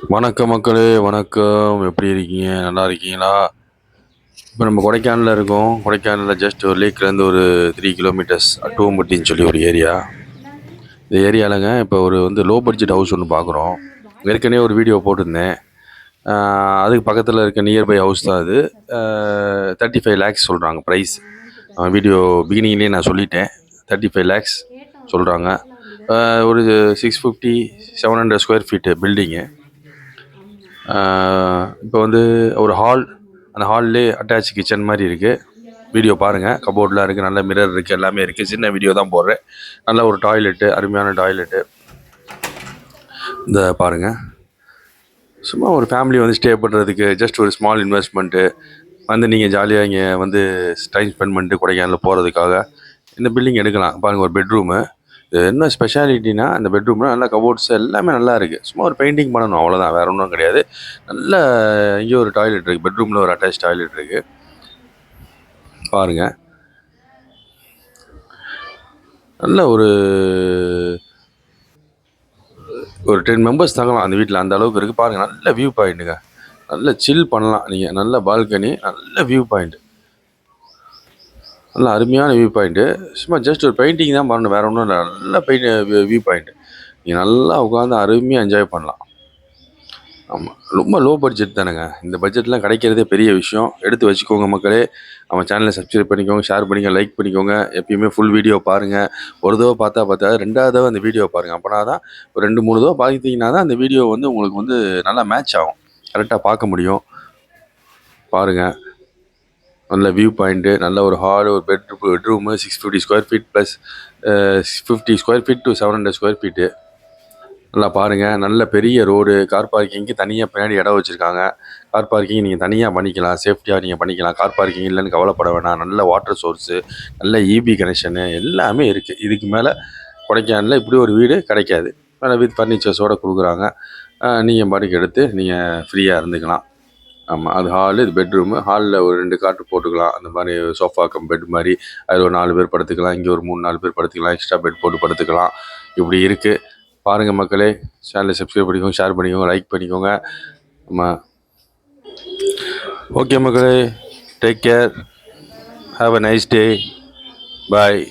வணக்கம் மக்களே, வணக்கம். எப்படி இருக்கீங்க? நல்லா இருக்கீங்களா? இப்போ நம்ம கொடைக்கானலில் இருக்கோம். கொடைக்கானலில் ஜஸ்ட் ஒரு லேக்லேருந்து ஒரு 3 கிலோமீட்டர்ஸ் அட்டுவம்பட்டின்னு சொல்லி ஒரு ஏரியா. இந்த ஏரியாவிலங்க இப்போ ஒரு லோ பட்ஜெட் ஹவுஸ் ஒன்று பார்க்குறோம். ஏற்கனவே ஒரு வீடியோ போட்டிருந்தேன். அதுக்கு பக்கத்தில் இருக்க நியர்பை ஹவுஸ் தான் அது. 35 லேக்ஸ் சொல்கிறாங்க ப்ரைஸ். வீடியோ பிகினிங்லேயே நான் சொல்லிட்டேன். 35 லேக்ஸ் சொல்கிறாங்க. ஒரு 650 700 ஸ்கொயர் ஃபீட்டு பில்டிங்கு. இப்போ ஒரு ஹால், அந்த ஹால்லே அட்டாச் கிச்சன் மாதிரி இருக்குது. வீடியோ பாருங்கள். கபோர்ட்லாம் இருக்குது, நல்ல மிரர் இருக்குது, எல்லாமே இருக்குது. சின்ன வீடியோ தான் போடுறேன். நல்ல ஒரு டாய்லெட்டு, அருமையான டாய்லெட்டு. இந்த பாருங்கள். சும்மா ஒரு ஃபேமிலி ஸ்டே பண்ணுறதுக்கு ஜஸ்ட் ஒரு ஸ்மால் இன்வெஸ்ட்மெண்ட்டு நீங்கள் ஜாலியாக இங்கே டைம் ஸ்பெண்ட் பண்ணிட்டு கொடைக்கானலில் போகிறதுக்காக இந்த பில்டிங் எடுக்கலாம். பாருங்கள், ஒரு பெட்ரூமு. என்ன ஸ்பெஷாலிட்டினா, அந்த பெட்ரூமில் நல்லா கபோர்ட்ஸ் எல்லாமே நல்லா இருக்குது. சும்மா ஒரு பெயிண்டிங் பண்ணணும், அவ்வளோதான், வேறு ஒன்றும் கிடையாது. நல்ல இங்கே ஒரு டாய்லெட் இருக்குது, பெட்ரூமில் ஒரு அட்டாச் டாய்லெட் இருக்குது. பாருங்கள், நல்ல ஒரு 10 மெம்பர்ஸ் தங்கலாம் அந்த வீட்டில், அந்த அளவுக்கு இருக்குது. பாருங்கள், நல்ல வியூ பாயிண்ட்டுங்க. நல்ல சில் பண்ணலாம் நீங்கள். நல்ல பால்கனி, நல்ல வியூ பாயிண்ட்டு, நல்ல அருமையான வியூ பாயிண்ட்டு. சும்மா ஜஸ்ட் ஒரு பெயிண்டிங் தான் பண்ணணும், வேறு ஒன்றும் இல்லை. நல்ல வியூ பாயிண்ட்டு. நீங்கள் நல்லா உட்காந்து அருமையாக என்ஜாய் பண்ணலாம். ஆமாம், ரொம்ப லோ பட்ஜெட் தானேங்க. இந்த பட்ஜெட்லாம் கிடைக்கிறதே பெரிய விஷயம். எடுத்து வச்சுக்கோங்க மக்களே. நம்ம சேனலை சப்ஸ்கிரைப் பண்ணிக்கோங்க, ஷேர் பண்ணிக்கோங்க, லைக் பண்ணிக்கோங்க. எப்பயுமே ஃபுல் வீடியோ பாருங்கள். ஒரு தடவை பார்த்தா பார்த்தாது, ரெண்டாவது தடவை அந்த வீடியோ பாருங்கள். அப்போனா தான் ஒரு 2-3 தடவை பார்த்தீங்கன்னா தான் அந்த வீடியோ உங்களுக்கு நல்லா மேட்ச் ஆகும், கரெக்டாக பார்க்க முடியும். பாருங்கள், நல்ல வியூ பாயிண்ட்டு, நல்ல ஒரு ஹால், ஒரு bedroom, 650 square feet plus 50 square feet to 700 square feet. நல்லா பாருங்கள். நல்ல பெரிய ரோடு. கார் பார்க்கிங்க்கு தனியாக பின்னாடி இடம் வச்சுருக்காங்க. கார் பார்க்கிங் நீங்கள் தனியாக பண்ணிக்கலாம், சேஃப்டியாக நீங்கள் பண்ணிக்கலாம். கார் பார்க்கிங் இல்லைன்னு கவலைப்பட வேணாம். நல்ல வாட்டர் சோர்ஸு, நல்ல இபி கனெக்ஷனு எல்லாமே இருக்குது. இதுக்கு மேலே கொடைக்கானலில் இப்படி ஒரு வீடு கிடைக்காது. வித் ஃபர்னிச்சர்ஸோடு கொடுக்குறாங்க. நீங்கள் பாட்டுக்கு எடுத்து நீங்கள் ஃப்ரீயாக இருந்துக்கலாம். ஆமாம், அது ஹாலு, இது பெட்ரூமு. ஹாலில் ஒரு 2 காட்டு போட்டுக்கலாம், அந்த மாதிரி சோஃபா கம் பெட் மாதிரி. அதில் ஒரு 4 பேர் படுத்துக்கலாம். இங்கே ஒரு 3-4 பேர் படுத்துக்கலாம். எக்ஸ்ட்ரா பெட் போட்டு படுத்துக்கலாம். இப்படி இருக்குது. பாருங்கள் மக்களே, சேனலை சப்ஸ்கிரைப் பண்ணிக்கோங்க, ஷேர் பண்ணிக்கோங்க, லைக் பண்ணிக்கோங்க. ஆமாம், ஓகே மக்களே, take care, have a nice day, bye.